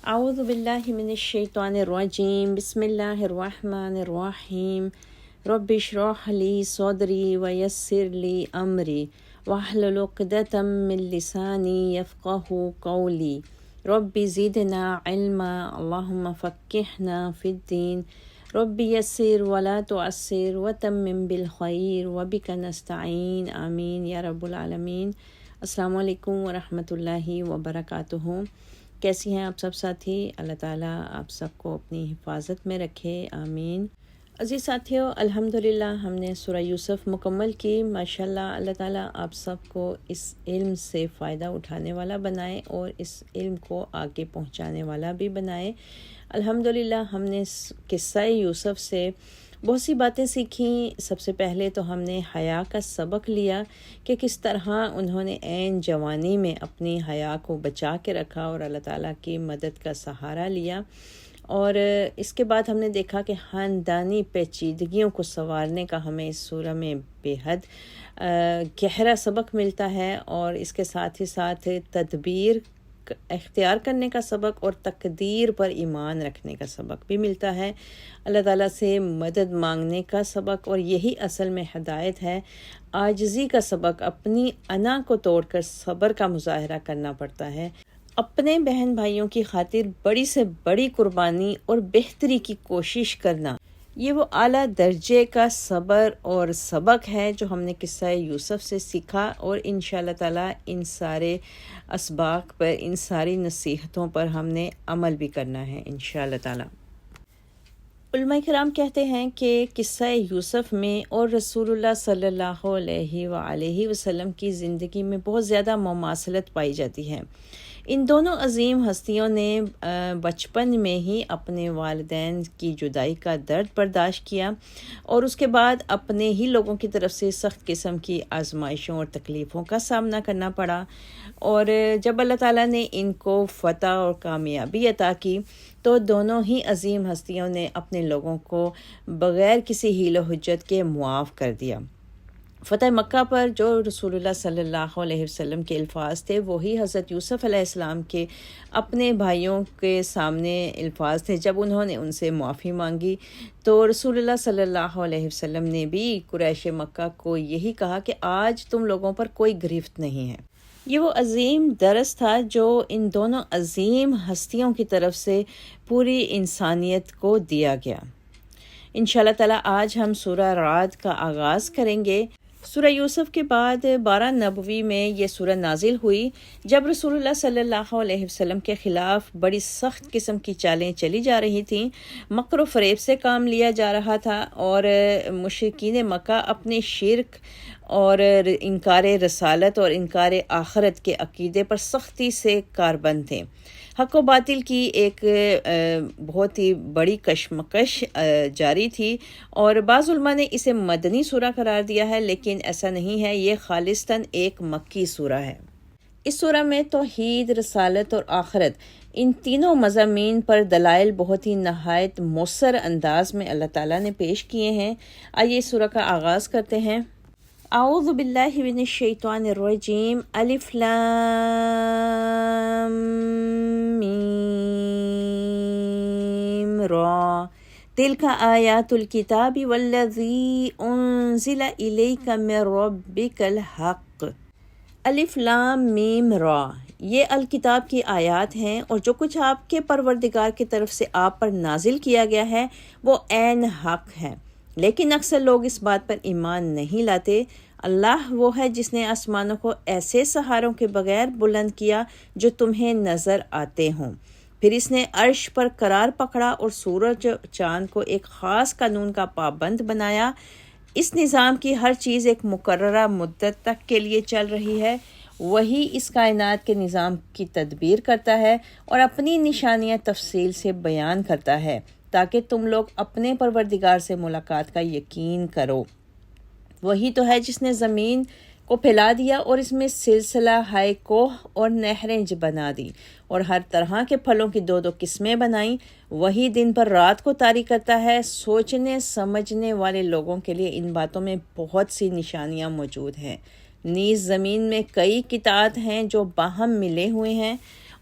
اعوذ باللہ من الشیطان الرجیم بسم اللہ الرحمن الرحیم رب اشرح لی صدری ویسر لی امری واحلل عقدۃ من لسانی یفقہوا قولی رب زدنا علما اللہم فقہنا فی الدین رب یسر ولا تعسر وتمم بالخیر وبک نستعین آمین یا رب العالمین۔ السلام علیکم ورحمۃ اللہ وبرکاتہ۔ کیسی ہیں آپ سب ساتھی؟ اللہ تعالیٰ آپ سب کو اپنی حفاظت میں رکھے، آمین۔ عزیز ساتھیوں، الحمدللہ ہم نے سورہ یوسف مکمل کی۔ ماشاءاللہ اللہ تعالیٰ آپ سب کو اس علم سے فائدہ اٹھانے والا بنائے اور اس علم کو آگے پہنچانے والا بھی بنائے۔ الحمدللہ ہم نے قصہ یوسف سے بہت سی باتیں سیکھیں۔ سب سے پہلے تو ہم نے حیا کا سبق لیا کہ کس طرح انہوں نے عین جوانی میں اپنی حیا کو بچا کے رکھا اور اللہ تعالیٰ کی مدد کا سہارا لیا۔ اور اس کے بعد ہم نے دیکھا کہ خاندانی پیچیدگیوں کو سنوارنے کا ہمیں اس سورہ میں بے حد گہرا سبق ملتا ہے، اور اس کے ساتھ ہی ساتھ تدبیر اختیار کرنے کا سبق اور تقدیر پر ایمان رکھنے کا سبق بھی ملتا ہے، اللہ تعالیٰ سے مدد مانگنے کا سبق، اور یہی اصل میں ہدایت ہے۔ عاجزی کا سبق، اپنی انا کو توڑ کر صبر کا مظاہرہ کرنا پڑتا ہے، اپنے بہن بھائیوں کی خاطر بڑی سے بڑی قربانی اور بہتری کی کوشش کرنا، یہ وہ اعلیٰ درجے کا صبر اور سبق ہے جو ہم نے قصہ یوسف سے سیکھا، اور انشاءاللہ تعالیٰ ان سارے اسباق پر، ان ساری نصیحتوں پر ہم نے عمل بھی کرنا ہے انشاءاللہ تعالیٰ۔ علماء کرام کہتے ہیں کہ قصہ یوسف میں اور رسول اللہ صلی اللہ علیہ وآلہ وسلم کی زندگی میں بہت زیادہ مماثلت پائی جاتی ہے۔ ان دونوں عظیم ہستیوں نے بچپن میں ہی اپنے والدین کی جدائی کا درد برداشت کیا، اور اس کے بعد اپنے ہی لوگوں کی طرف سے سخت قسم کی آزمائشوں اور تکلیفوں کا سامنا کرنا پڑا، اور جب اللہ تعالیٰ نے ان کو فتح اور کامیابی عطا کی تو دونوں ہی عظیم ہستیوں نے اپنے لوگوں کو بغیر کسی حیل و حجت کے معاف کر دیا۔ فتح مکہ پر جو رسول اللہ صلی اللہ علیہ وسلم کے الفاظ تھے، وہی حضرت یوسف علیہ السلام کے اپنے بھائیوں کے سامنے الفاظ تھے۔ جب انہوں نے ان سے معافی مانگی تو رسول اللہ صلی اللہ علیہ وسلم نے بھی قریش مکہ کو یہی کہا کہ آج تم لوگوں پر کوئی گرفت نہیں ہے۔ یہ وہ عظیم درس تھا جو ان دونوں عظیم ہستیوں کی طرف سے پوری انسانیت کو دیا گیا۔ انشاءاللہ تعالیٰ آج ہم سورہ رعد کا آغاز کریں گے۔ سورہ یوسف کے بعد 12 نبوی میں یہ سورہ نازل ہوئی جب رسول اللہ صلی اللہ علیہ وسلم کے خلاف بڑی سخت قسم کی چالیں چلی جا رہی تھیں، مکر و فریب سے کام لیا جا رہا تھا، اور مشرکین مکہ اپنے شرک اور انکار رسالت اور انکار آخرت کے عقیدے پر سختی سے کاربند تھے۔ حق و باطل کی ایک بہت ہی بڑی کشمکش جاری تھی، اور بعض علماء نے اسے مدنی سورہ قرار دیا ہے، لیکن ایسا نہیں ہے، یہ خالصتاً ایک مکی سورہ ہے۔ اس سورہ میں توحید، رسالت اور آخرت، ان تینوں مضامین پر دلائل بہت ہی نہایت مؤثر انداز میں اللہ تعالیٰ نے پیش کیے ہیں۔ آئیے اس سورہ کا آغاز کرتے ہیں۔ اعوذ باللہ من الشیطان الرجیم الف لام میم را تلک آیات الکتاب والذی انزل الیک من ربک الحق۔ الف لام میم را، یہ الکتاب کی آیات ہیں، اور جو کچھ آپ کے پروردگار کی طرف سے آپ پر نازل کیا گیا ہے وہ عین حق ہے، لیکن اکثر لوگ اس بات پر ایمان نہیں لاتے۔ اللہ وہ ہے جس نے آسمانوں کو ایسے سہاروں کے بغیر بلند کیا جو تمہیں نظر آتے ہوں، پھر اس نے عرش پر قرار پکڑا اور سورج چاند کو ایک خاص قانون کا پابند بنایا۔ اس نظام کی ہر چیز ایک مقررہ مدت تک کے لیے چل رہی ہے۔ وہی اس کائنات کے نظام کی تدبیر کرتا ہے اور اپنی نشانیاں تفصیل سے بیان کرتا ہے تاکہ تم لوگ اپنے پروردگار سے ملاقات کا یقین کرو۔ وہی تو ہے جس نے زمین کو پھیلا دیا اور اس میں سلسلہ ہائے کوہ اور نہریں بنا دی، اور ہر طرح کے پھلوں کی 2 قسمیں بنائیں۔ وہی دن پر رات کو طاری کرتا ہے۔ سوچنے سمجھنے والے لوگوں کے لیے ان باتوں میں بہت سی نشانیاں موجود ہیں۔ نیز زمین میں کئی قطعات ہیں جو باہم ملے ہوئے ہیں،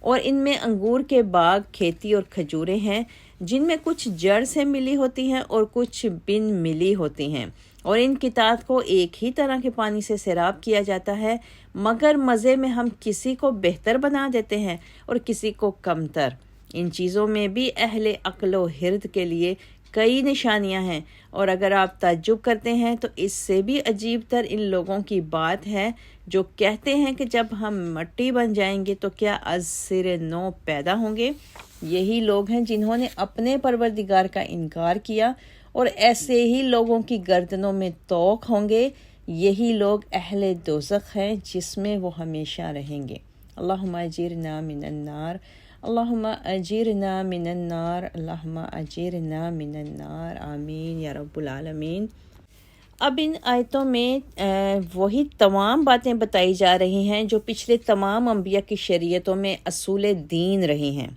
اور ان میں انگور کے باغ، کھیتی اور کھجوریں ہیں، جن میں کچھ جڑ سے ملی ہوتی ہیں اور کچھ بن ملی ہوتی ہیں، اور ان قطعات کو ایک ہی طرح کے پانی سے سیراب کیا جاتا ہے، مگر مزے میں ہم کسی کو بہتر بنا دیتے ہیں اور کسی کو کمتر۔ ان چیزوں میں بھی اہل عقل و حرد کے لیے کئی نشانیاں ہیں، اور اگر آپ تعجب کرتے ہیں تو اس سے بھی عجیب تر ان لوگوں کی بات ہے جو کہتے ہیں کہ جب ہم مٹی بن جائیں گے تو کیا از سر نو پیدا ہوں گے۔ یہی لوگ ہیں جنہوں نے اپنے پروردگار کا انکار کیا، اور ایسے ہی لوگوں کی گردنوں میں طوق ہوں گے۔ یہی لوگ اہل دوزخ ہیں جس میں وہ ہمیشہ رہیں گے۔ اللہم اجرنا من النار، اللہم اجرنا من النار، اللہم اجرنا من النار، آمین یا رب العالمین۔ اب ان آیتوں میں وہی تمام باتیں بتائی جا رہی ہیں جو پچھلے تمام انبیاء کی شریعتوں میں اصول دین رہی ہیں،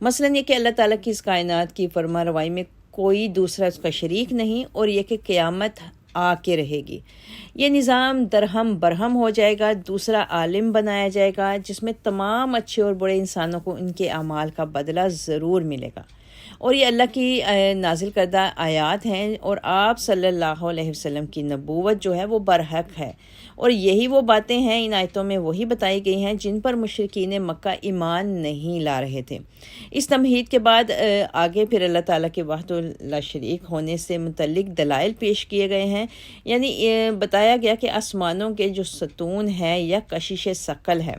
مثلاً یہ کہ اللہ تعالیٰ کی اس کائنات کی فرما روائی میں کوئی دوسرا اس کا شریک نہیں، اور یہ کہ قیامت آ کے رہے گی، یہ نظام درہم برہم ہو جائے گا، دوسرا عالم بنایا جائے گا جس میں تمام اچھے اور برے انسانوں کو ان کے اعمال کا بدلہ ضرور ملے گا، اور یہ اللہ کی نازل کردہ آیات ہیں، اور آپ صلی اللہ علیہ وسلم کی نبوت جو ہے وہ برحق ہے، اور یہی وہ باتیں ہیں ان آیتوں میں وہی بتائی گئی ہیں جن پر مشرکین مکہ ایمان نہیں لا رہے تھے۔ اس تمہید کے بعد آگے پھر اللہ تعالیٰ کے وحدہ لا شریک ہونے سے متعلق دلائل پیش کیے گئے ہیں، یعنی بتایا گیا کہ آسمانوں کے جو ستون ہے یا کشش ثقل ہے،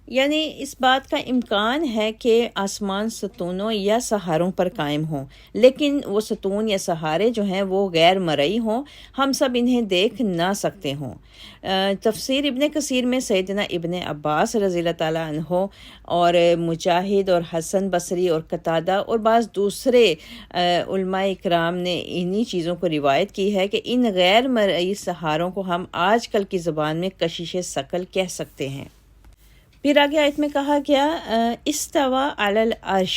یعنی اس بات کا امکان ہے کہ آسمان ستونوں یا سہاروں پر قائم ہوں، لیکن وہ ستون یا سہارے جو ہیں وہ غیر مرئی ہوں، ہم سب انہیں دیکھ نہ سکتے ہوں۔ تفسیر ابن کثیر میں سیدنا ابن عباس رضی اللہ تعالیٰ عنہ اور مجاہد اور حسن بصری اور قتادہ اور بعض دوسرے علماء اکرام نے انہی چیزوں کو روایت کی ہے کہ ان غیر مرئی سہاروں کو ہم آج کل کی زبان میں کشش ثقل کہہ سکتے ہیں۔ پھر آگے آیت میں کہا گیا استوى علی العرش،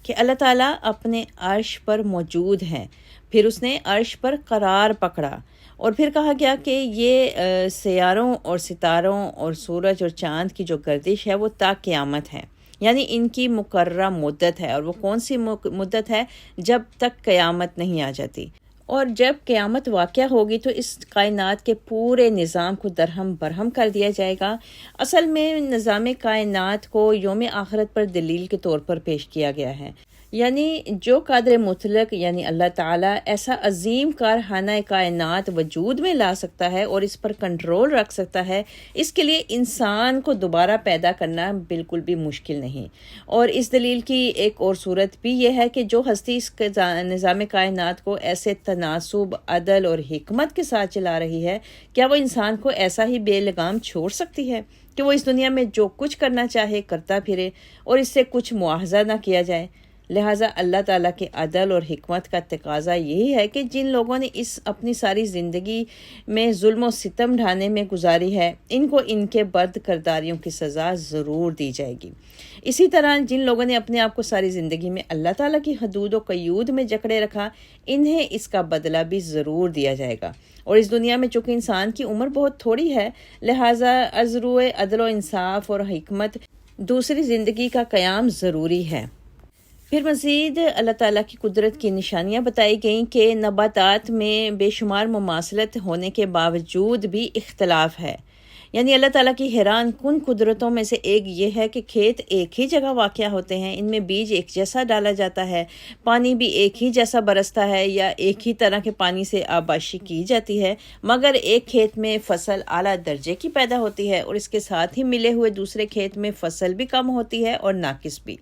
کہ اللہ تعالیٰ اپنے عرش پر موجود ہے، پھر اس نے عرش پر قرار پکڑا، اور پھر کہا گیا کہ یہ سیاروں اور ستاروں اور سورج اور چاند کی جو گردش ہے وہ تا قیامت ہے، یعنی ان کی مقررہ مدت ہے، اور وہ کون سی مدت ہے؟ جب تک قیامت نہیں آ جاتی، اور جب قیامت واقع ہوگی تو اس کائنات کے پورے نظام کو درہم برہم کر دیا جائے گا۔ اصل میں نظام کائنات کو یوم آخرت پر دلیل کے طور پر پیش کیا گیا ہے، یعنی جو قادر مطلق یعنی اللہ تعالیٰ ایسا عظیم کارخانہ کائنات وجود میں لا سکتا ہے اور اس پر کنٹرول رکھ سکتا ہے، اس کے لیے انسان کو دوبارہ پیدا کرنا بالکل بھی مشکل نہیں۔ اور اس دلیل کی ایک اور صورت بھی یہ ہے کہ جو ہستی اس نظام کائنات کو ایسے تناسب، عدل اور حکمت کے ساتھ چلا رہی ہے، کیا وہ انسان کو ایسا ہی بے لگام چھوڑ سکتی ہے کہ وہ اس دنیا میں جو کچھ کرنا چاہے کرتا پھرے اور اس سے کچھ مواخذہ نہ کیا جائے؟ لہٰذا اللہ تعالیٰ کے عدل اور حکمت کا تقاضا یہی ہے کہ جن لوگوں نے اس اپنی ساری زندگی میں ظلم و ستم ڈھانے میں گزاری ہے، ان کو ان کے بد کرداریوں کی سزا ضرور دی جائے گی۔ اسی طرح جن لوگوں نے اپنے آپ کو ساری زندگی میں اللہ تعالیٰ کی حدود و قیود میں جکڑے رکھا، انہیں اس کا بدلہ بھی ضرور دیا جائے گا۔ اور اس دنیا میں چونکہ انسان کی عمر بہت تھوڑی ہے، لہٰذا از روئے عدل و انصاف اور حکمت دوسری زندگی کا قیام ضروری ہے۔ پھر مزید اللہ تعالیٰ کی قدرت کی نشانیاں بتائی گئیں کہ نباتات میں بے شمار مماثلت ہونے کے باوجود بھی اختلاف ہے، یعنی اللہ تعالیٰ کی حیران کن قدرتوں میں سے ایک یہ ہے کہ کھیت ایک ہی جگہ واقع ہوتے ہیں، ان میں بیج ایک جیسا ڈالا جاتا ہے، پانی بھی ایک ہی جیسا برستا ہے یا ایک ہی طرح کے پانی سے آباشی کی جاتی ہے، مگر ایک کھیت میں فصل اعلیٰ درجے کی پیدا ہوتی ہے اور اس کے ساتھ ہی ملے ہوئے دوسرے کھیت میں فصل بھی کم ہوتی ہے اور ناقص بھی۔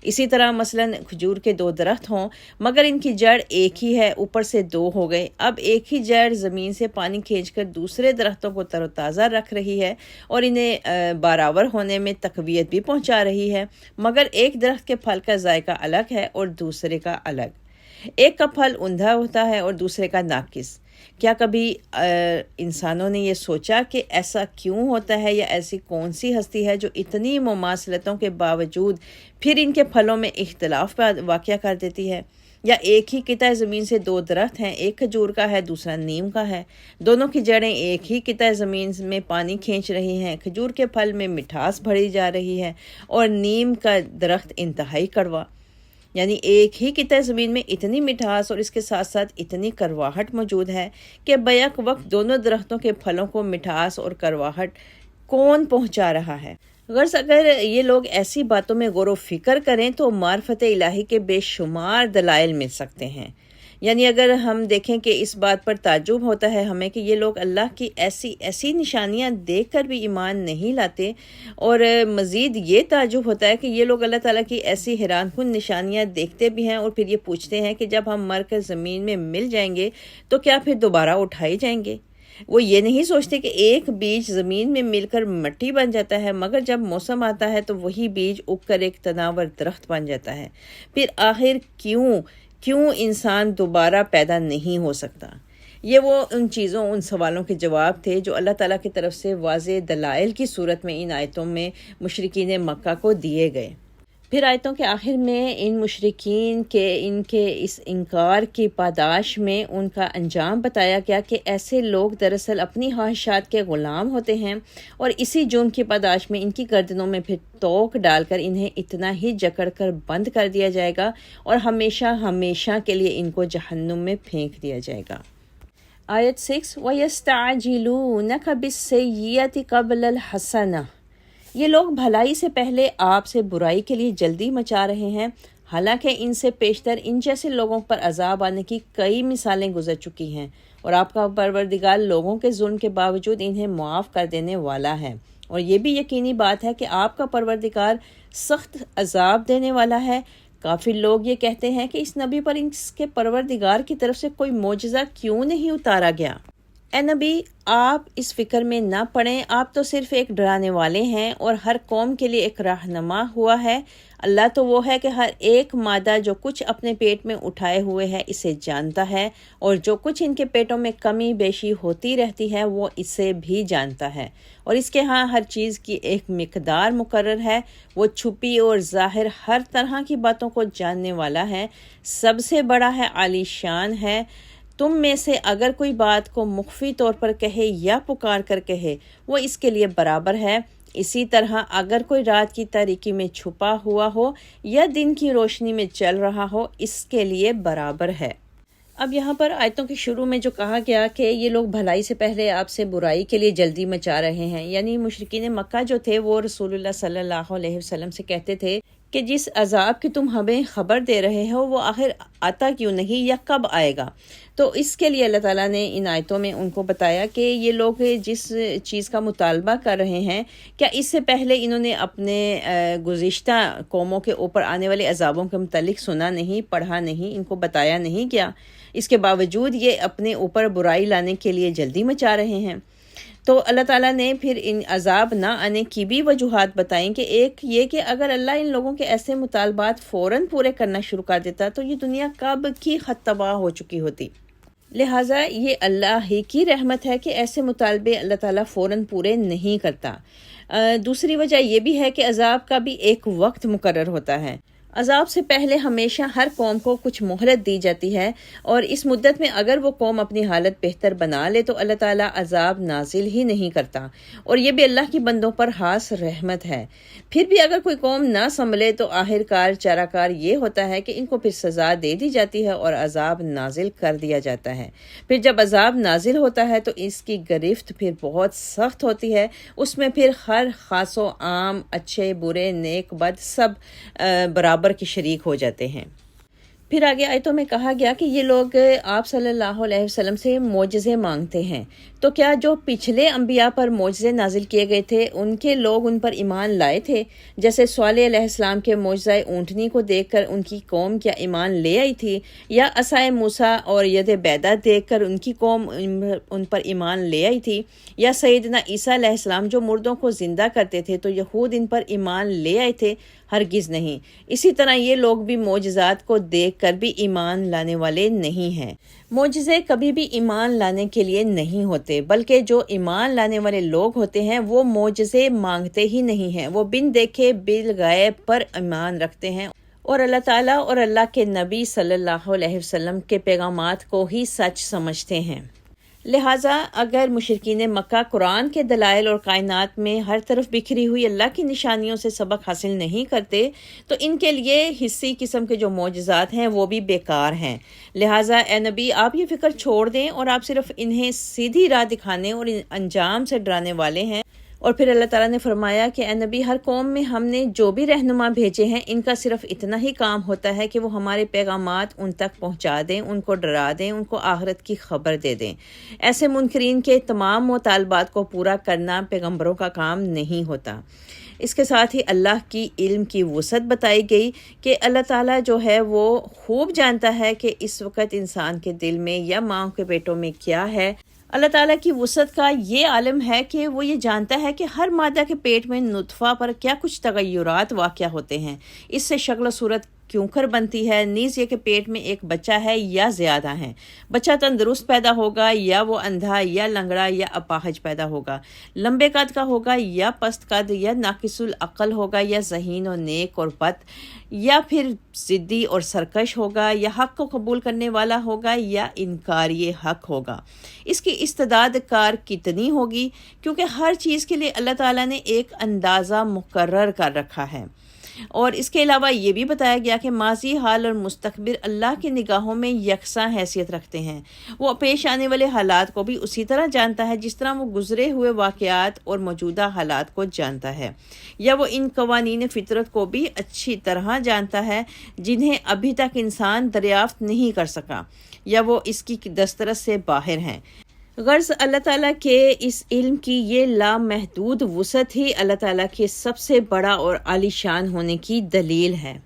اسی طرح مثلاً کھجور کے 2 درخت ہوں مگر ان کی جڑ ایک ہی ہے، اوپر سے 2 ہو گئے، اب ایک ہی جڑ زمین سے پانی کھینچ کر دوسرے درختوں کو تر و تازہ رکھ رہی ہے اور انہیں باراور ہونے میں تقویت بھی پہنچا رہی ہے، مگر ایک درخت کے پھل کا ذائقہ الگ ہے اور دوسرے کا الگ، ایک کا پھل اندھا ہوتا ہے اور دوسرے کا ناقص۔ کیا کبھی انسانوں نے یہ سوچا کہ ایسا کیوں ہوتا ہے، یا ایسی کون سی ہستی ہے جو اتنی مماثلتوں کے باوجود پھر ان کے پھلوں میں اختلاف واقع کر دیتی ہے؟ یا ایک ہی قطع زمین سے دو درخت ہیں، ایک کھجور کا ہے دوسرا نیم کا ہے، دونوں کی جڑیں ایک ہی قطع زمین میں پانی کھینچ رہی ہیں، کھجور کے پھل میں مٹھاس بھری جا رہی ہے اور نیم کا درخت انتہائی کڑوا۔ یعنی ایک ہی قطع زمین میں اتنی مٹھاس اور اس کے ساتھ ساتھ اتنی کرواہٹ موجود ہے کہ بیک وقت دونوں درختوں کے پھلوں کو مٹھاس اور کرواہٹ کون پہنچا رہا ہے؟ غرض اگر یہ لوگ ایسی باتوں میں غور و فکر کریں تو معرفت الہی کے بے شمار دلائل مل سکتے ہیں۔ یعنی اگر ہم دیکھیں کہ اس بات پر تعجب ہوتا ہے ہمیں کہ یہ لوگ اللہ کی ایسی نشانیاں دیکھ کر بھی ایمان نہیں لاتے، اور مزید یہ تعجب ہوتا ہے کہ یہ لوگ اللہ تعالیٰ کی ایسی حیران کن نشانیاں دیکھتے بھی ہیں اور پھر یہ پوچھتے ہیں کہ جب ہم مر کر زمین میں مل جائیں گے تو کیا پھر دوبارہ اٹھائے جائیں گے؟ وہ یہ نہیں سوچتے کہ ایک بیج زمین میں مل کر مٹی بن جاتا ہے، مگر جب موسم آتا ہے تو وہی بیج اگ کر ایک تناور درخت بن جاتا ہے۔ پھر آخر کیوں انسان دوبارہ پیدا نہیں ہو سکتا؟ یہ وہ ان سوالوں کے جواب تھے جو اللہ تعالیٰ کی طرف سے واضح دلائل کی صورت میں ان آیتوں میں مشرکین مکہ کو دیے گئے۔ پھر آیتوں کے آخر میں ان مشرکین ان کے اس انکار کی پاداش میں ان کا انجام بتایا گیا کہ ایسے لوگ دراصل اپنی خواہشات کے غلام ہوتے ہیں، اور اسی جرم کی پاداش میں ان کی گردنوں میں پھر توق ڈال کر انہیں اتنا ہی جکڑ کر بند کر دیا جائے گا اور ہمیشہ کے لیے ان کو جہنم میں پھینک دیا جائے گا۔ آیت 6 وَيَسْتَعْجِلُونَكَ بِالسَّيِّئَةِ قَبْلَ الْحَسَنَةِ، یہ لوگ بھلائی سے پہلے آپ سے برائی کے لیے جلدی مچا رہے ہیں، حالانکہ ان سے پیشتر ان جیسے لوگوں پر عذاب آنے کی کئی مثالیں گزر چکی ہیں، اور آپ کا پروردگار لوگوں کے ظلم کے باوجود انہیں معاف کر دینے والا ہے۔ اور یہ بھی یقینی بات ہے کہ آپ کا پروردگار سخت عذاب دینے والا ہے۔ کافی لوگ یہ کہتے ہیں کہ اس نبی پر اس کے پروردگار کی طرف سے کوئی معجزہ کیوں نہیں اتارا گیا؟ اے نبی، آپ اس فکر میں نہ پڑیں، آپ تو صرف ایک ڈرانے والے ہیں اور ہر قوم کے لیے ایک رہنما ہوا ہے۔ اللہ تو وہ ہے کہ ہر ایک مادہ جو کچھ اپنے پیٹ میں اٹھائے ہوئے ہے اسے جانتا ہے، اور جو کچھ ان کے پیٹوں میں کمی بیشی ہوتی رہتی ہے وہ اسے بھی جانتا ہے، اور اس کے ہاں ہر چیز کی ایک مقدار مقرر ہے۔ وہ چھپی اور ظاہر ہر طرح کی باتوں کو جاننے والا ہے، سب سے بڑا ہے، عالی شان ہے۔ تم میں سے اگر کوئی بات کو مخفی طور پر کہے یا پکار کر کہے، وہ اس کے لیے برابر ہے۔ اسی طرح اگر کوئی رات کی تاریکی میں چھپا ہوا ہو یا دن کی روشنی میں چل رہا ہو، اس کے لیے برابر ہے۔ اب یہاں پر آیتوں کے شروع میں جو کہا گیا کہ یہ لوگ بھلائی سے پہلے آپ سے برائی کے لیے جلدی مچا رہے ہیں، یعنی مشرکین مکہ جو تھے وہ رسول اللہ صلی اللہ علیہ وسلم سے کہتے تھے کہ جس عذاب کی تم ہمیں خبر دے رہے ہو وہ آخر آتا کیوں نہیں یا کب آئے گا؟ تو اس کے لیے اللہ تعالیٰ نے ان آیتوں میں ان کو بتایا کہ یہ لوگ جس چیز کا مطالبہ کر رہے ہیں، کیا اس سے پہلے انہوں نے اپنے گزشتہ قوموں کے اوپر آنے والے عذابوں کے متعلق سنا نہیں، پڑھا نہیں، ان کو بتایا نہیں گیا؟ اس کے باوجود یہ اپنے اوپر برائی لانے کے لیے جلدی مچا رہے ہیں۔ تو اللہ تعالیٰ نے پھر ان عذاب نہ آنے کی بھی وجوہات بتائیں کہ ایک یہ کہ اگر اللہ ان لوگوں کے ایسے مطالبات فوراً پورے کرنا شروع کر دیتا تو یہ دنیا کب کی خط تباہ ہو چکی ہوتی۔ لہٰذا یہ اللہ ہی کی رحمت ہے کہ ایسے مطالبے اللہ تعالیٰ فوراً پورے نہیں کرتا۔ دوسری وجہ یہ بھی ہے کہ عذاب کا بھی ایک وقت مقرر ہوتا ہے۔ عذاب سے پہلے ہمیشہ ہر قوم کو کچھ مہلت دی جاتی ہے، اور اس مدت میں اگر وہ قوم اپنی حالت بہتر بنا لے تو اللہ تعالیٰ عذاب نازل ہی نہیں کرتا، اور یہ بھی اللہ کی بندوں پر خاص رحمت ہے۔ پھر بھی اگر کوئی قوم نہ سنبھلے تو آخر کار چارہ کار یہ ہوتا ہے کہ ان کو پھر سزا دے دی جاتی ہے اور عذاب نازل کر دیا جاتا ہے۔ پھر جب عذاب نازل ہوتا ہے تو اس کی گرفت پھر بہت سخت ہوتی ہے، اس میں پھر ہر خاص و عام، اچھے برے، نیک بد سب برابر کے شریک ہو جاتے ہیں۔ پھر آگے آیتوں میں کہا گیا کہ یہ لوگ آپ صلی اللہ علیہ وسلم سے معجزے مانگتے ہیں، تو کیا جو پچھلے انبیاء پر معجزے نازل کیے گئے تھے ان کے لوگ ان پر ایمان لائے تھے؟ جیسے صالح علیہ السلام کے معجزہ اونٹنی کو دیکھ کر ان کی قوم کیا ایمان لے آئی تھی، یا عصائے موسیٰ اور ید بیضا دیکھ کر ان کی قوم ان پر ایمان لے آئی تھی، یا سیدنا عیسیٰ علیہ السلام جو مردوں کو زندہ کرتے تھے تو یہود ان پر ایمان لے آئے تھے؟ ہرگز نہیں۔ اسی طرح یہ لوگ بھی معجزات کو دیکھ کر بھی ایمان لانے والے نہیں ہیں۔ معجزے کبھی بھی ایمان لانے کے لیے نہیں ہوتے، بلکہ جو ایمان لانے والے لوگ ہوتے ہیں وہ معجزے مانگتے ہی نہیں ہیں، وہ بن دیکھے بالغیب پر ایمان رکھتے ہیں، اور اللہ تعالیٰ اور اللہ کے نبی صلی اللہ علیہ وسلم کے پیغامات کو ہی سچ سمجھتے ہیں۔ لہٰذا اگر مشرکین مکہ قرآن کے دلائل اور کائنات میں ہر طرف بکھری ہوئی اللہ کی نشانیوں سے سبق حاصل نہیں کرتے تو ان کے لیے حصی قسم کے جو معجزات ہیں وہ بھی بیکار ہیں۔ لہٰذا اے نبی آپ یہ فکر چھوڑ دیں اور آپ صرف انہیں سیدھی راہ دکھانے اور انجام سے ڈرانے والے ہیں۔ اور پھر اللہ تعالیٰ نے فرمایا کہ اے نبی ہر قوم میں ہم نے جو بھی رہنما بھیجے ہیں ان کا صرف اتنا ہی کام ہوتا ہے کہ وہ ہمارے پیغامات ان تک پہنچا دیں، ان کو ڈرا دیں، ان کو آخرت کی خبر دے دیں۔ ایسے منکرین کے تمام مطالبات کو پورا کرنا پیغمبروں کا کام نہیں ہوتا۔ اس کے ساتھ ہی اللہ کی علم کی وسعت بتائی گئی کہ اللہ تعالیٰ جو ہے وہ خوب جانتا ہے کہ اس وقت انسان کے دل میں یا ماں کے پیٹوں میں کیا ہے۔ اللہ تعالیٰ کی وسعت کا یہ عالم ہے کہ وہ یہ جانتا ہے کہ ہر مادہ کے پیٹ میں نطفہ پر کیا کچھ تغیرات واقع ہوتے ہیں، اس سے شکل و صورت کیوں کر بنتی ہے، نیز یہ کہ پیٹ میں ایک بچہ ہے یا زیادہ ہیں، بچہ تندرست پیدا ہوگا یا وہ اندھا یا لنگڑا یا اپاہج پیدا ہوگا، لمبے قد کا ہوگا یا پست قد، یا ناقص العقل ہوگا یا ذہین و نیک اور بد، یا پھر ضدی اور سرکش ہوگا، یا حق کو قبول کرنے والا ہوگا یا انکاری حق ہوگا۔ اس کی استعداد کار کتنی ہوگی، کیونکہ ہر چیز کے لیے اللہ تعالیٰ نے ایک اندازہ مقرر کر رکھا ہے۔ اور اس کے علاوہ یہ بھی بتایا گیا کہ ماضی، حال اور مستقبل اللہ کی نگاہوں میں یکساں حیثیت رکھتے ہیں۔ وہ پیش آنے والے حالات کو بھی اسی طرح جانتا ہے جس طرح وہ گزرے ہوئے واقعات اور موجودہ حالات کو جانتا ہے، یا وہ ان قوانین فطرت کو بھی اچھی طرح جانتا ہے جنہیں ابھی تک انسان دریافت نہیں کر سکا یا وہ اس کی دسترس سے باہر ہیں۔ غرض اللہ تعالیٰ کے اس علم کی یہ لامحدود وسعت ہی اللہ تعالیٰ کے سب سے بڑا اور عالی شان ہونے کی دلیل ہے۔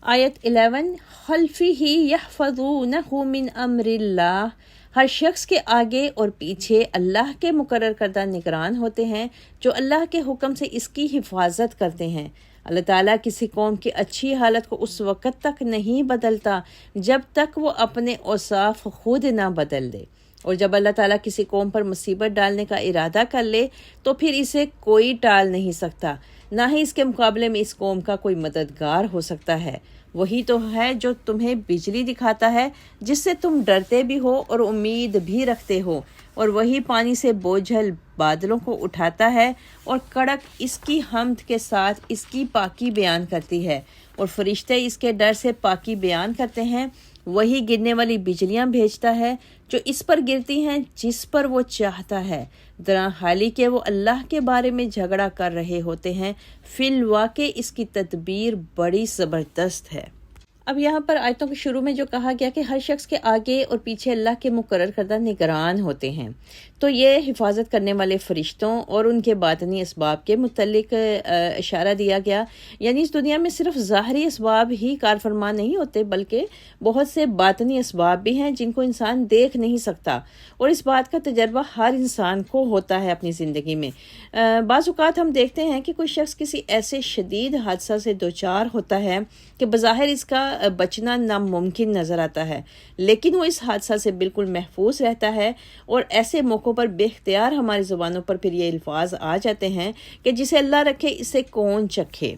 آیت 11 خلفہ یحفظونہ من امر اللہ، ہر شخص کے آگے اور پیچھے اللہ کے مقرر کردہ نگران ہوتے ہیں جو اللہ کے حکم سے اس کی حفاظت کرتے ہیں۔ اللہ تعالیٰ کسی قوم کی اچھی حالت کو اس وقت تک نہیں بدلتا جب تک وہ اپنے اوصاف خود نہ بدل دے، اور جب اللہ تعالیٰ کسی قوم پر مصیبت ڈالنے کا ارادہ کر لے تو پھر اسے کوئی ٹال نہیں سکتا، نہ ہی اس کے مقابلے میں اس قوم کا کوئی مددگار ہو سکتا ہے۔ وہی تو ہے جو تمہیں بجلی دکھاتا ہے جس سے تم ڈرتے بھی ہو اور امید بھی رکھتے ہو، اور وہی پانی سے بوجھل بادلوں کو اٹھاتا ہے اور کڑک اس کی حمد کے ساتھ اس کی پاکی بیان کرتی ہے، اور فرشتے اس کے ڈر سے پاکی بیان کرتے ہیں۔ وہی گرنے والی بجلیاں بھیجتا ہے جو اس پر گرتی ہیں جس پر وہ چاہتا ہے، درا حالی کہ وہ اللہ کے بارے میں جھگڑا کر رہے ہوتے ہیں، فی الواقع اس کی تدبیر بڑی زبردست ہے۔ اب یہاں پر آیتوں کے شروع میں جو کہا گیا کہ ہر شخص کے آگے اور پیچھے اللہ کے مقرر کردہ نگران ہوتے ہیں، تو یہ حفاظت کرنے والے فرشتوں اور ان کے باطنی اسباب کے متعلق اشارہ دیا گیا۔ یعنی اس دنیا میں صرف ظاہری اسباب ہی کار فرما نہیں ہوتے، بلکہ بہت سے باطنی اسباب بھی ہیں جن کو انسان دیکھ نہیں سکتا، اور اس بات کا تجربہ ہر انسان کو ہوتا ہے اپنی زندگی میں۔ بعض اوقات ہم دیکھتے ہیں کہ کوئی شخص کسی ایسے شدید حادثہ سے دوچار ہوتا ہے کہ بظاہر اس کا بچنا ناممکن نظر آتا ہے، لیکن وہ اس حادثہ سے بالکل محفوظ رہتا ہے، اور ایسے موقعوں پر بے اختیار ہماری زبانوں پر پھر یہ الفاظ آ جاتے ہیں کہ جسے اللہ رکھے اسے کون چکھے۔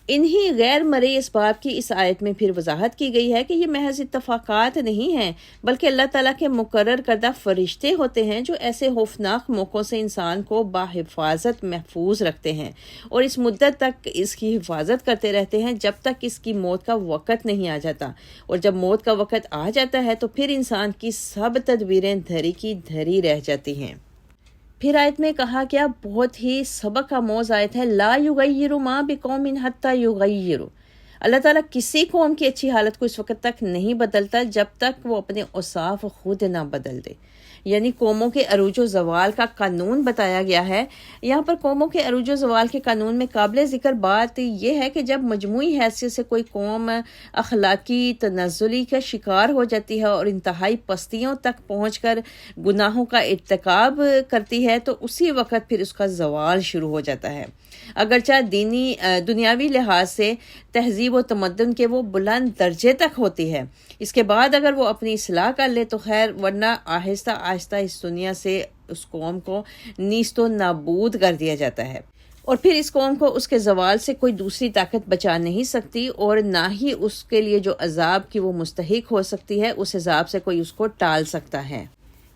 انہی غیر مرئی اسباب کی اس آیت میں پھر وضاحت کی گئی ہے کہ یہ محض اتفاقات نہیں ہیں، بلکہ اللہ تعالیٰ کے مقرر کردہ فرشتے ہوتے ہیں جو ایسے خوفناک موقعوں سے انسان کو بحفاظت محفوظ رکھتے ہیں، اور اس مدت تک اس کی حفاظت کرتے رہتے ہیں جب تک اس کی موت کا وقت نہیں آ جاتا، اور جب موت کا وقت آ جاتا ہے تو پھر انسان کی سب تدبیریں دھری کی دھری رہ جاتی ہیں۔ پھر آیت میں کہا گیا، بہت ہی سبق آموز آیت ہے، لا یغیر ما بقوم حتی یغیروا، اللہ تعالیٰ کسی قوم کی اچھی حالت کو اس وقت تک نہیں بدلتا جب تک وہ اپنے اوصاف خود نہ بدل دے۔ یعنی قوموں کے عروج و زوال کا قانون بتایا گیا ہے۔ یہاں پر قوموں کے عروج و زوال کے قانون میں قابل ذکر بات یہ ہے کہ جب مجموعی حیثیت سے کوئی قوم اخلاقی تنزلی کا شکار ہو جاتی ہے اور انتہائی پستیوں تک پہنچ کر گناہوں کا ارتکاب کرتی ہے تو اسی وقت پھر اس کا زوال شروع ہو جاتا ہے۔ اگرچہ دنیاوی لحاظ سے تہذیب و تمدن کے وہ بلند درجے تک ہوتی ہے، اس کے بعد اگر وہ اپنی اصلاح کر لے تو خیر، ورنہ آہستہ آہستہ اس دنیا سے اس قوم کو نیست و نابود کر دیا جاتا ہے۔ اور پھر اس قوم کو اس کے زوال سے کوئی دوسری طاقت بچا نہیں سکتی، اور نہ ہی اس کے لیے جو عذاب کی وہ مستحق ہو سکتی ہے، اس عذاب سے کوئی اس کو ٹال سکتا ہے۔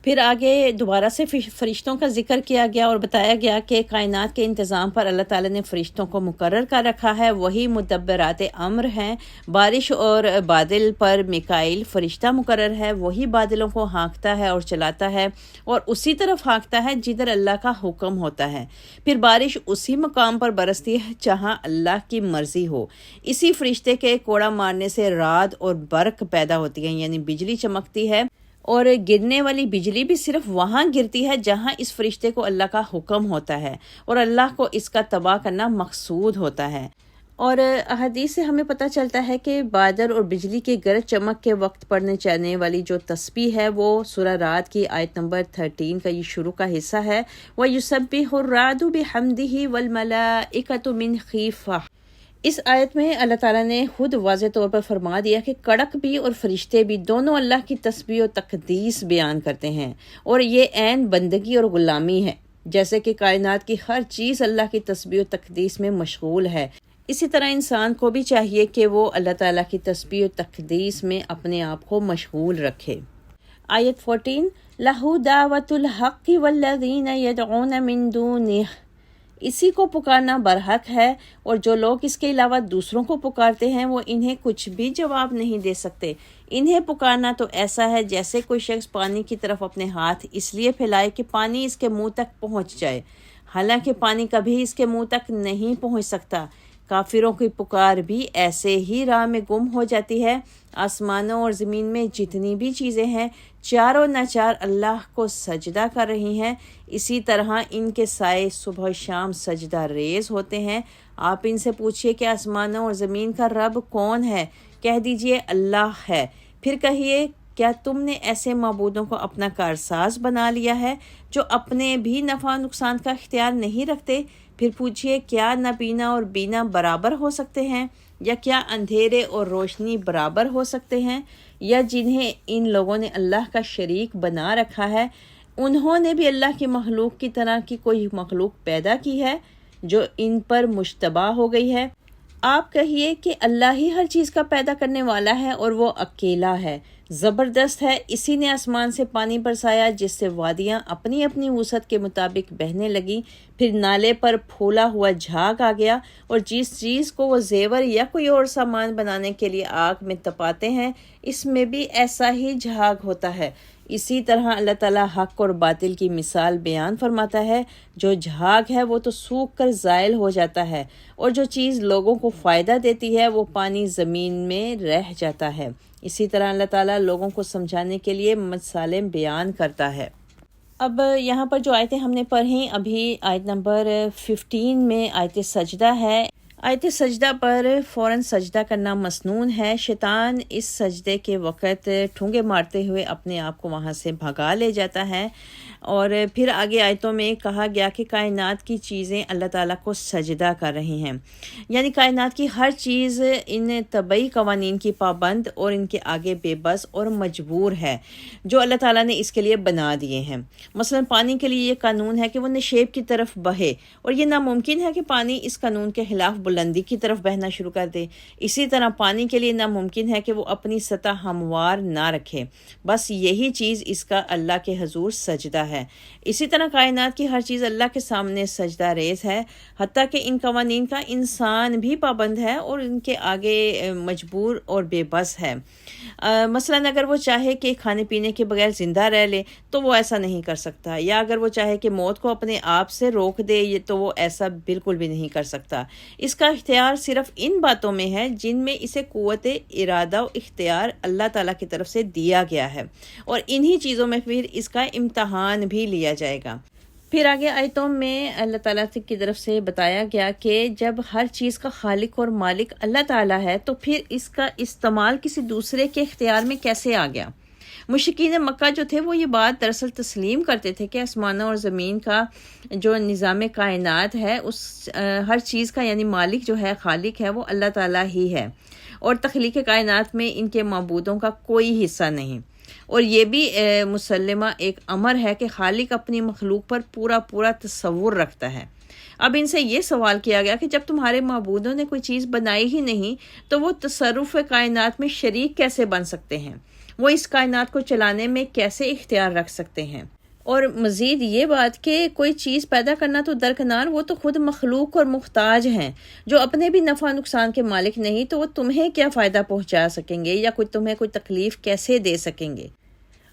پھر آگے دوبارہ سے فرشتوں کا ذکر کیا گیا اور بتایا گیا کہ کائنات کے انتظام پر اللہ تعالیٰ نے فرشتوں کو مقرر کر رکھا ہے، وہی مدبرات امر ہیں۔ بارش اور بادل پر میکائیل فرشتہ مقرر ہے، وہی بادلوں کو ہانکتا ہے اور چلاتا ہے، اور اسی طرف ہانکتا ہے جدھر اللہ کا حکم ہوتا ہے۔ پھر بارش اسی مقام پر برستی ہے جہاں اللہ کی مرضی ہو۔ اسی فرشتے کے کوڑا مارنے سے رعد اور برق پیدا ہوتی ہے، یعنی بجلی چمکتی ہے، اور گرنے والی بجلی بھی صرف وہاں گرتی ہے جہاں اس فرشتے کو اللہ کا حکم ہوتا ہے، اور اللہ کو اس کا تباہ کرنا مقصود ہوتا ہے۔ اور احادیث سے ہمیں پتہ چلتا ہے کہ بادل اور بجلی کے گرج چمک کے وقت پڑھنے جانے والی جو تسبیح ہے وہ سورہ رعد کی آیت نمبر 13 کا یہ شروع کا حصہ ہے، وَيُسَبِّحُ الرَّعْدُ بِحَمْدِهِ وَالْمَلَائِكَةُ مِنْ خِیفَتِهِ۔ اس آیت میں اللہ تعالیٰ نے خود واضح طور پر فرما دیا کہ کڑک بھی اور فرشتے بھی دونوں اللہ کی تسبیح و تقدیس بیان کرتے ہیں، اور یہ عین بندگی اور غلامی ہے۔ جیسے کہ کائنات کی ہر چیز اللہ کی تسبیح و تقدیس میں مشغول ہے، اسی طرح انسان کو بھی چاہیے کہ وہ اللہ تعالیٰ کی تسبیح و تقدیس میں اپنے آپ کو مشغول رکھے۔ آیت 14 لَهُ دَعْوَةُ الْحَقِّ وَالَّذِينَ يَدْعُونَ مِن دُونِهِ، اسی کو پکارنا برحق ہے، اور جو لوگ اس کے علاوہ دوسروں کو پکارتے ہیں وہ انہیں کچھ بھی جواب نہیں دے سکتے۔ انہیں پکارنا تو ایسا ہے جیسے کوئی شخص پانی کی طرف اپنے ہاتھ اس لیے پھیلائے کہ پانی اس کے منہ تک پہنچ جائے، حالانکہ پانی کبھی اس کے منہ تک نہیں پہنچ سکتا۔ کافروں کی پکار بھی ایسے ہی راہ میں گم ہو جاتی ہے۔ آسمانوں اور زمین میں جتنی بھی چیزیں ہیں چاروں ناچار اللہ کو سجدہ کر رہی ہیں، اسی طرح ان کے سائے صبح و شام سجدہ ریز ہوتے ہیں۔ آپ ان سے پوچھئے کہ آسمانوں اور زمین کا رب کون ہے؟ کہہ دیجئے اللہ ہے۔ پھر کہیے کیا تم نے ایسے معبودوں کو اپنا کارساز بنا لیا ہے جو اپنے بھی نفع و نقصان کا اختیار نہیں رکھتے؟ پھر پوچھئے کیا نابینا اور بینا برابر ہو سکتے ہیں؟ یا کیا اندھیرے اور روشنی برابر ہو سکتے ہیں؟ یا جنہیں ان لوگوں نے اللہ کا شریک بنا رکھا ہے، انہوں نے بھی اللہ کی مخلوق کی طرح کی کوئی مخلوق پیدا کی ہے جو ان پر مشتبہ ہو گئی ہے؟ آپ کہیے کہ اللہ ہی ہر چیز کا پیدا کرنے والا ہے، اور وہ اکیلا ہے، زبردست ہے۔ اسی نے آسمان سے پانی برسایا جس سے وادیاں اپنی اپنی وسعت کے مطابق بہنے لگیں، پھر نالے پر پھولا ہوا جھاگ آ گیا، اور جس چیز کو وہ زیور یا کوئی اور سامان بنانے کے لیے آگ میں تپاتے ہیں اس میں بھی ایسا ہی جھاگ ہوتا ہے۔ اسی طرح اللہ تعالیٰ حق اور باطل کی مثال بیان فرماتا ہے۔ جو جھاگ ہے وہ تو سوکھ کر زائل ہو جاتا ہے، اور جو چیز لوگوں کو فائدہ دیتی ہے وہ پانی زمین میں رہ جاتا ہے۔ اسی طرح اللہ تعالیٰ لوگوں کو سمجھانے کے لیے مثالیں بیان کرتا ہے۔ اب یہاں پر جو آیتیں ہم نے پڑھیں ابھی، آیت نمبر 15 میں آیت سجدہ ہے۔ آیت سجدہ پر فوراً سجدہ کرنا مسنون ہے۔ شیطان اس سجدے کے وقت ٹھونگے مارتے ہوئے اپنے آپ کو وہاں سے بھگا لے جاتا ہے، اور پھر آگے آیتوں میں کہا گیا کہ کائنات کی چیزیں اللہ تعالیٰ کو سجدہ کر رہی ہیں، یعنی کائنات کی ہر چیز ان طبعی قوانین کی پابند اور ان کے آگے بے بس اور مجبور ہے جو اللہ تعالیٰ نے اس کے لیے بنا دیے ہیں۔ مثلا پانی کے لیے یہ قانون ہے کہ وہ نشیب کی طرف بہے، اور یہ ناممکن ہے کہ پانی اس قانون کے خلاف بلندی کی طرف بہنا شروع کر دے۔ اسی طرح پانی کے لیے ناممکن ہے کہ وہ اپنی سطح ہموار نہ رکھے، بس یہی چیز اس کا اللہ کے حضور سجدہ ہے۔ اسی طرح کائنات کی ہر چیز اللہ کے سامنے سجدہ ریز ہے، حتیٰ کہ ان قوانین کا انسان بھی پابند ہے اور ان کے آگے مجبور اور بے بس ہے۔ مثلا اگر وہ چاہے کہ کھانے پینے کے بغیر زندہ رہ لے تو وہ ایسا نہیں کر سکتا، یا اگر وہ چاہے کہ موت کو اپنے آپ سے روک دے تو وہ ایسا بالکل بھی نہیں کر سکتا۔ اس کا اختیار صرف ان باتوں میں ہے جن میں اسے قوت ارادہ و اختیار اللہ تعالیٰ کی طرف سے دیا گیا ہے، اور انہی چیزوں میں پھر اس کا امتحان بھی لیا جائے گا۔ پھر آگے آیتوں میں اللہ تعالیٰ کی طرف سے بتایا گیا کہ جب ہر چیز کا خالق اور مالک اللہ تعالیٰ ہے تو پھر اس کا استعمال کسی دوسرے کے اختیار میں کیسے آ گیا؟ مشرکین مکہ جو تھے وہ یہ بات دراصل تسلیم کرتے تھے کہ آسمانوں اور زمین کا جو نظام کائنات ہے اس ہر چیز کا یعنی مالک جو ہے، خالق ہے، وہ اللہ تعالیٰ ہی ہے، اور تخلیق کائنات میں ان کے معبودوں کا کوئی حصہ نہیں۔ اور یہ بھی مسلمہ ایک امر ہے کہ خالق اپنی مخلوق پر پورا تصور رکھتا ہے۔ اب ان سے یہ سوال کیا گیا کہ جب تمہارے معبودوں نے کوئی چیز بنائی ہی نہیں تو وہ تصرف کائنات میں شریک کیسے بن سکتے ہیں؟ وہ اس کائنات کو چلانے میں کیسے اختیار رکھ سکتے ہیں؟ اور مزید یہ بات کہ کوئی چیز پیدا کرنا تو درکنار، وہ تو خود مخلوق اور محتاج ہیں جو اپنے بھی نفع نقصان کے مالک نہیں، تو وہ تمہیں کیا فائدہ پہنچا سکیں گے یا تمہیں کوئی تکلیف کیسے دے سکیں گے؟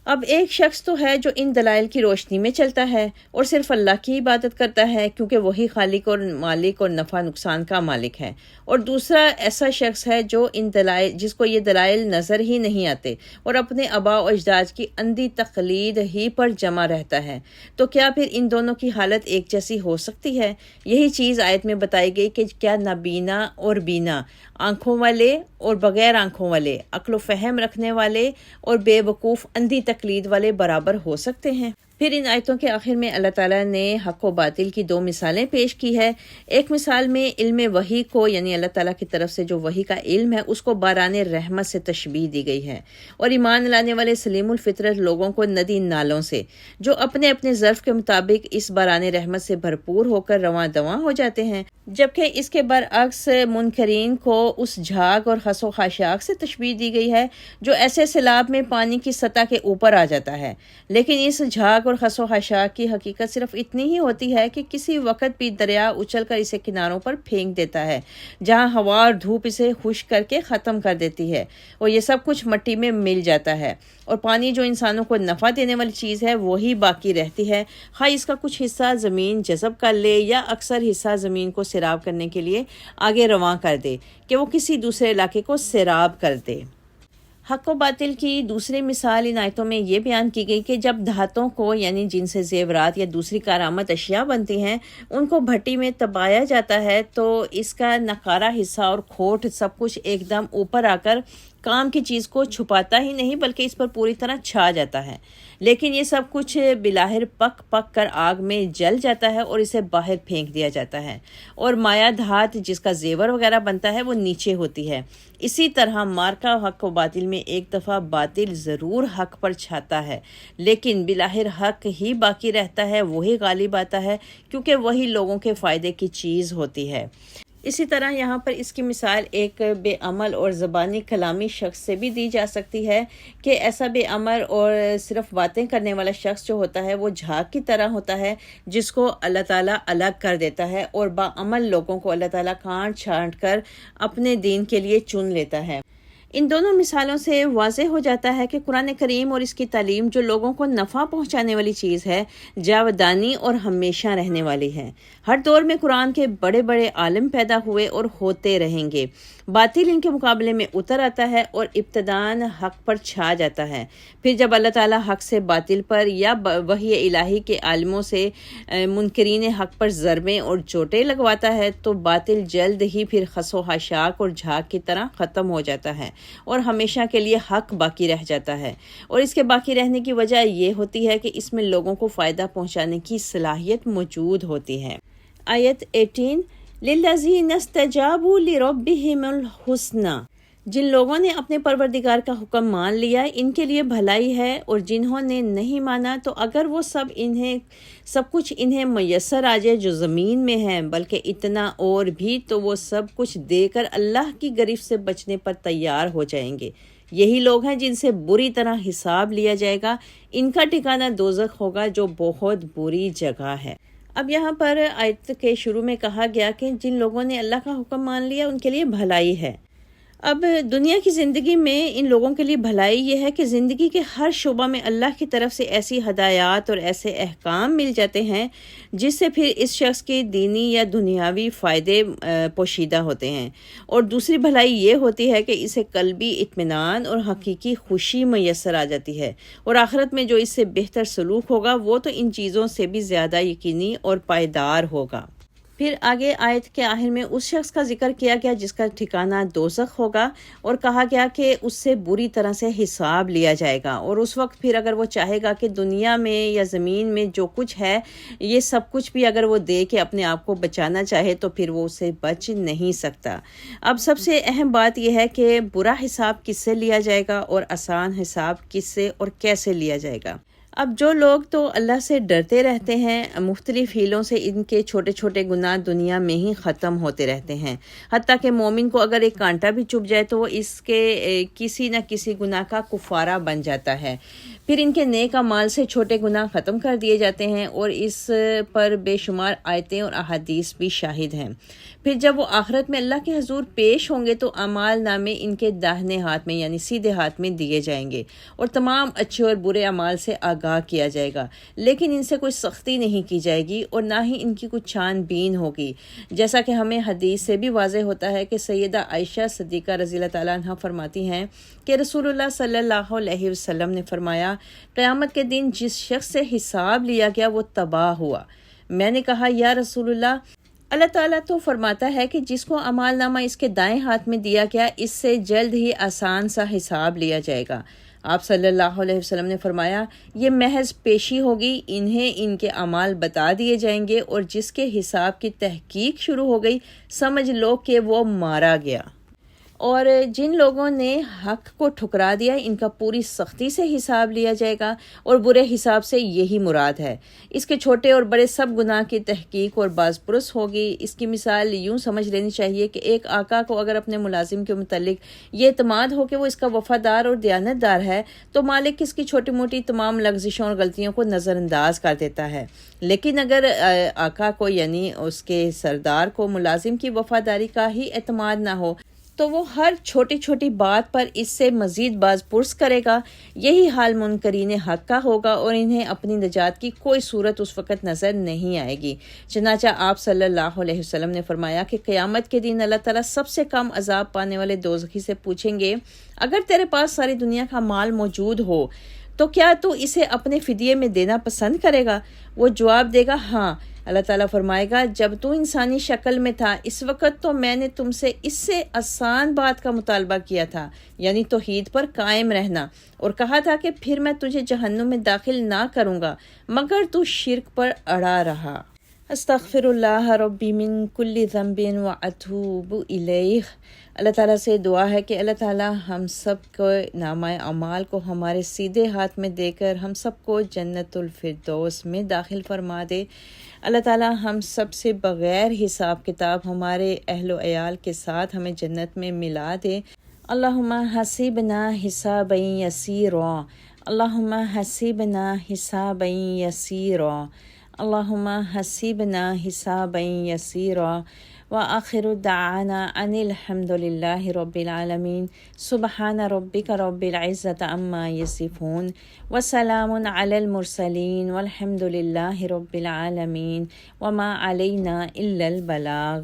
اب ایک شخص تو ہے جو ان دلائل کی روشنی میں چلتا ہے اور صرف اللہ کی عبادت کرتا ہے کیونکہ وہی خالق اور مالک اور نفع نقصان کا مالک ہے، اور دوسرا ایسا شخص ہے جو ان دلائل جس کو یہ دلائل نظر ہی نہیں آتے اور اپنے آباء و اجداد کی اندھی تقلید ہی پر جمع رہتا ہے۔ تو کیا پھر ان دونوں کی حالت ایک جیسی ہو سکتی ہے؟ یہی چیز آیت میں بتائی گئی کہ کیا نابینا اور بینا، آنکھوں والے اور بغیر آنکھوں والے، عقل و فہم رکھنے والے اور بے وقوف اندھی تقلید والے برابر ہو سکتے ہیں؟ پھر ان آیتوں کے آخر میں اللہ تعالیٰ نے حق و باطل کی دو مثالیں پیش کی ہے۔ ایک مثال میں علم وحی کو، یعنی اللہ تعالیٰ کی طرف سے جو وحی کا علم ہے، اس کو باران رحمت سے تشبیہ دی گئی ہے، اور ایمان لانے والے سلیم الفطرت لوگوں کو ندی نالوں سے جو اپنے اپنے ظرف کے مطابق اس باران رحمت سے بھرپور ہو کر رواں دواں ہو جاتے ہیں، جبکہ اس کے برعکس منکرین کو اس جھاگ اور خس و خاشاک سے تشبیہ دی گئی ہے جو ایسے سیلاب میں پانی کی سطح کے اوپر آ جاتا ہے، لیکن اس جھاگ اور خس و خاشاک کی حقیقت صرف اتنی ہی ہوتی ہے کہ کسی وقت بھی دریا اچھل کر اسے کناروں پر پھینک دیتا ہے جہاں ہوا اور دھوپ اسے خشک کر کے ختم کر دیتی ہے، اور یہ سب کچھ مٹی میں مل جاتا ہے، اور پانی جو انسانوں کو نفع دینے والی چیز ہے وہی باقی رہتی ہے، خواہ اس کا کچھ حصہ زمین جذب کر لے یا اکثر حصہ زمین کو سیراب کرنے کے لیے آگے رواں کر دے کہ وہ کسی دوسرے علاقے کو سیراب کر دے۔ حق و باطل کی دوسری مثال ان آیتوں میں یہ بیان کی گئی کہ جب دھاتوں کو، یعنی جن سے زیورات یا دوسری کارآمد اشیاء بنتی ہیں، ان کو بھٹی میں تبایا جاتا ہے تو اس کا نقارہ حصہ اور کھوٹ سب کچھ ایک دم اوپر آ کر کام کی چیز کو چھپاتا ہی نہیں بلکہ اس پر پوری طرح چھا جاتا ہے، لیکن یہ سب کچھ بلاہر پک پک کر آگ میں جل جاتا ہے اور اسے باہر پھینک دیا جاتا ہے، اور مایا دھات جس کا زیور وغیرہ بنتا ہے وہ نیچے ہوتی ہے۔ اسی طرح مارکا حق و باطل میں ایک دفعہ باطل ضرور حق پر چھاتا ہے، لیکن بلاہر حق ہی باقی رہتا ہے، وہی غالب آتا ہے کیونکہ وہی لوگوں کے فائدے کی چیز ہوتی ہے۔ اسی طرح یہاں پر اس کی مثال ایک بے عمل اور زبانی کلامی شخص سے بھی دی جا سکتی ہے کہ ایسا بے عمل اور صرف باتیں کرنے والا شخص جو ہوتا ہے وہ جھاگ کی طرح ہوتا ہے جس کو اللہ تعالیٰ الگ کر دیتا ہے، اور با عمل لوگوں کو اللہ تعالیٰ کاٹ چھانٹ کر اپنے دین کے لیے چن لیتا ہے۔ ان دونوں مثالوں سے واضح ہو جاتا ہے کہ قرآن کریم اور اس کی تعلیم جو لوگوں کو نفع پہنچانے والی چیز ہے، جاودانی اور ہمیشہ رہنے والی ہے۔ ہر دور میں قرآن کے بڑے بڑے عالم پیدا ہوئے اور ہوتے رہیں گے، باطل ان کے مقابلے میں اتر آتا ہے اور ابتداً حق پر چھا جاتا ہے، پھر جب اللہ تعالیٰ حق سے باطل پر یا وحی الہی کے عالموں سے منکرین حق پر ضربیں اور چوٹیں لگواتا ہے تو باطل جلد ہی پھر خس و خاشاک اور جھاگ کی طرح ختم ہو جاتا ہے اور ہمیشہ کے لیے حق باقی رہ جاتا ہے، اور اس کے باقی رہنے کی وجہ یہ ہوتی ہے کہ اس میں لوگوں کو فائدہ پہنچانے کی صلاحیت موجود ہوتی ہے۔ آیت 18 لِلَّذِينَ اسْتَجَابُوا لِرَبِّهِمُ الْحُسْنَى، جن لوگوں نے اپنے پروردگار کا حکم مان لیا ان کے لیے بھلائی ہے، اور جنہوں نے نہیں مانا تو اگر وہ سب کچھ انہیں میسر آ جائے جو زمین میں ہے، بلکہ اتنا اور بھی، تو وہ سب کچھ دے کر اللہ کی گرفت سے بچنے پر تیار ہو جائیں گے۔ یہی لوگ ہیں جن سے بری طرح حساب لیا جائے گا، ان کا ٹھکانہ دوزخ ہوگا جو بہت بری جگہ ہے۔ اب یہاں پر آیت کے شروع میں کہا گیا کہ جن لوگوں نے اللہ کا حکم مان لیا ان کے لیے بھلائی ہے۔ اب دنیا کی زندگی میں ان لوگوں کے لیے بھلائی یہ ہے کہ زندگی کے ہر شعبہ میں اللہ کی طرف سے ایسی ہدایات اور ایسے احکام مل جاتے ہیں جس سے پھر اس شخص کے دینی یا دنیاوی فائدے پوشیدہ ہوتے ہیں، اور دوسری بھلائی یہ ہوتی ہے کہ اسے قلبی اطمینان اور حقیقی خوشی میسر آ جاتی ہے، اور آخرت میں جو اس سے بہتر سلوک ہوگا وہ تو ان چیزوں سے بھی زیادہ یقینی اور پائیدار ہوگا۔ پھر آگے آیت کے آخر میں اس شخص کا ذکر کیا گیا جس کا ٹھکانہ دوزخ ہوگا، اور کہا گیا کہ اس سے بری طرح سے حساب لیا جائے گا، اور اس وقت پھر اگر وہ چاہے گا کہ دنیا میں یا زمین میں جو کچھ ہے یہ سب کچھ بھی اگر وہ دے کے اپنے آپ کو بچانا چاہے تو پھر وہ اسے بچ نہیں سکتا۔ اب سب سے اہم بات یہ ہے کہ برا حساب کس سے لیا جائے گا اور آسان حساب کس سے اور کیسے لیا جائے گا۔ اب جو لوگ تو اللہ سے ڈرتے رہتے ہیں، مختلف ہیلوں سے ان کے چھوٹے چھوٹے گناہ دنیا میں ہی ختم ہوتے رہتے ہیں، حتیٰ کہ مومن کو اگر ایک کانٹا بھی چبھ جائے تو وہ اس کے کسی نہ کسی گناہ کا کفارہ بن جاتا ہے۔ پھر ان کے نیک اعمال سے چھوٹے گناہ ختم کر دیے جاتے ہیں، اور اس پر بے شمار آیتیں اور احادیث بھی شاہد ہیں۔ پھر جب وہ آخرت میں اللہ کے حضور پیش ہوں گے تو اعمال نامے ان کے داہنے ہاتھ میں یعنی سیدھے ہاتھ میں دیے جائیں گے، اور تمام اچھے اور برے اعمال سے آگاہ کیا جائے گا، لیکن ان سے کوئی سختی نہیں کی جائے گی اور نہ ہی ان کی کوئی چھان بین ہوگی، جیسا کہ ہمیں حدیث سے بھی واضح ہوتا ہے کہ سیدہ عائشہ صدیقہ رضی اللہ تعالیٰ عنہ فرماتی ہیں کہ رسول اللہ صلی اللہ علیہ وسلم نے فرمایا، قیامت کے دن جس شخص سے حساب لیا گیا وہ تباہ ہوا۔ میں نے کہا یا رسول اللہ تعالیٰ تو فرماتا ہے کہ جس کو اعمال نامہ اس کے دائیں ہاتھ میں دیا گیا اس سے جلد ہی آسان سا حساب لیا جائے گا۔ آپ صلی اللہ علیہ وسلم نے فرمایا، یہ محض پیشی ہوگی، انہیں ان کے اعمال بتا دیے جائیں گے، اور جس کے حساب کی تحقیق شروع ہو گئی سمجھ لو کہ وہ مارا گیا۔ اور جن لوگوں نے حق کو ٹھکرا دیا ان کا پوری سختی سے حساب لیا جائے گا، اور برے حساب سے یہی مراد ہے۔ اس کے چھوٹے اور بڑے سب گناہ کی تحقیق اور باز پرس ہوگی۔ اس کی مثال یوں سمجھ لینی چاہیے کہ ایک آقا کو اگر اپنے ملازم کے متعلق یہ اعتماد ہو کہ وہ اس کا وفادار اور دیانت دار ہے تو مالک اس کی چھوٹی موٹی تمام لغزشوں اور غلطیوں کو نظر انداز کر دیتا ہے، لیکن اگر آقا کو یعنی اس کے سردار کو ملازم کی وفاداری کا ہی اعتماد نہ ہو تو وہ ہر چھوٹی چھوٹی بات پر اس سے مزید باز پرس کرے گا۔ یہی حال منکرین حق کا ہوگا، اور انہیں اپنی نجات کی کوئی صورت اس وقت نظر نہیں آئے گی۔ چنانچہ آپ صلی اللہ علیہ وسلم نے فرمایا کہ قیامت کے دن اللہ تعالیٰ سب سے کم عذاب پانے والے دوزخی سے پوچھیں گے، اگر تیرے پاس ساری دنیا کا مال موجود ہو تو کیا تو اسے اپنے فدیے میں دینا پسند کرے گا؟ وہ جواب دے گا ہاں۔ اللہ تعالیٰ فرمائے گا، جب تو انسانی شکل میں تھا اس وقت تو میں نے تم سے اس سے آسان بات کا مطالبہ کیا تھا، یعنی توحید پر قائم رہنا، اور کہا تھا کہ پھر میں تجھے جہنم میں داخل نہ کروں گا مگر تو شرک پر اڑا رہا۔ استغفر اللہ ربی من کل ذنب واتوب الیہ۔ اللہ تعالیٰ سے دعا ہے کہ اللہ تعالیٰ ہم سب کو نامہ اعمال کو ہمارے سیدھے ہاتھ میں دے کر ہم سب کو جنت الفردوس میں داخل فرما دے۔ اللہ تعالیٰ ہم سب سے بغیر حساب کتاب ہمارے اہل و عیال کے ساتھ ہمیں جنت میں ملا دے۔ اللہم حسبنا حسابا یسیرا، اللہم حسبنا حسابا یسیرا، اللہم حسبنا حسابا یسیرا، وآخر دعوانا ان الحمد للہ رب العالمین۔ سبحان ربک رب العزۃ عما یصفون، وسلام علی المرسلین، والحمد للہ رب العالمین، وما علینا الا البلاغ۔